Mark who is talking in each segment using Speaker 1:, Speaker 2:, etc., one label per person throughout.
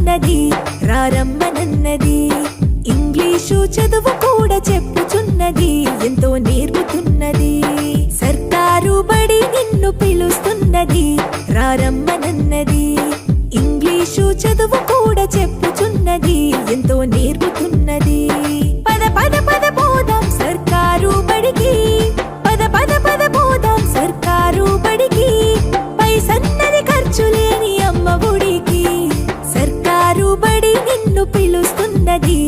Speaker 1: పిలుస్తున్నది రారమ్మనన్నది. English చదువు కూడా చెప్పుచున్నది, ఎంతో నేర్పుతున్నది. సర్కారు బడి నిన్ను పిలుస్తున్నది రారమ్మనన్నది. ఇంగ్లీషు చదువు కూడా చెప్పుచున్నది, ఎంతో నేర్పుతున్నది. పద పద పద పోదాం సర్కారు బడికి, పద పద పద పోదాం సర్కారు బడికి. పైసన్నది ఖర్చు లేని అమ్మ ఒడికి. సర్కారు బడి నిన్ను పిలుస్తున్నది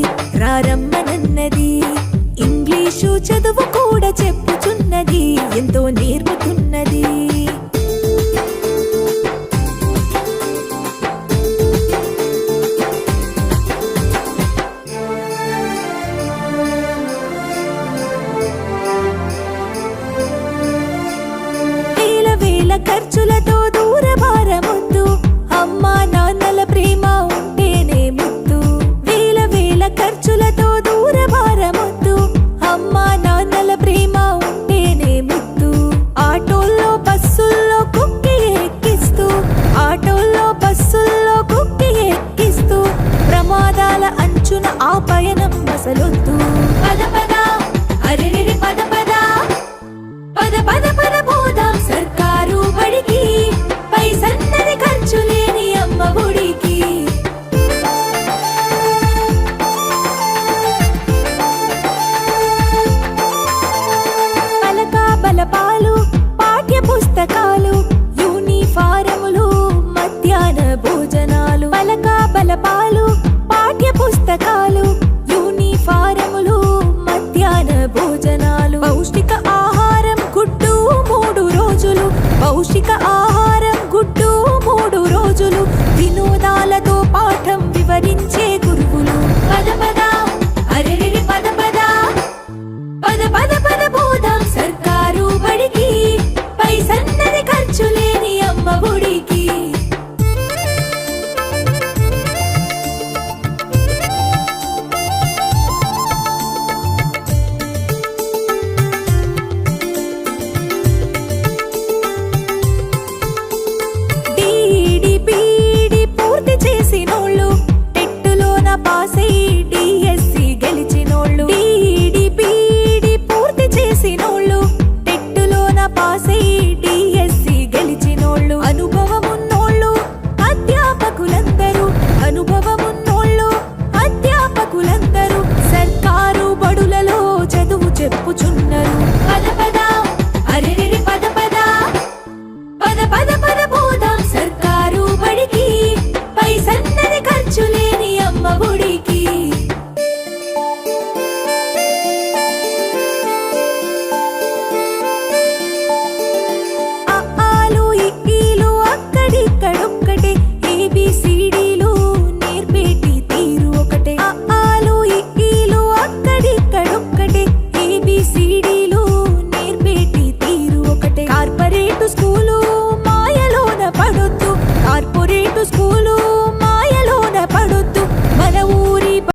Speaker 1: రారమ్మనన్నది. ఇంగ్లీషు చదువు కూడా చెప్పుచున్నది, ఎంతో నేర్పుతున్నది. ఖర్చులతో దూరభారమొద్దు, అమ్మా నాన్నల ప్రేమ ఉంటేనే ముద్దు. వేల వేల ఖర్చులతో దూరభారమొద్దు, అమ్మా నాన్నల ప్రేమ ఉంటేనే ముద్దు. ఆటోల్లో బస్సుల్లో కుక్కి ఎక్కిస్తూ, ఆటోల్లో బస్సుల్లో కుక్కి ఎక్కిస్తూ, ప్రమాదాల అంచున ఆ పయనం అసలొద్దు. పద పద అరెరెరి పద పద, పద పద పద పోదాం సర్కారు బడికి. పైసన్నది ఖర్చు లేని అమ్మ ఒడికి. పలక బలపాలు, పాఠ్య పుస్తకాలు, యూనిఫారములు, మధ్యాహ్న భోజనాలు. పలక బలపాలు,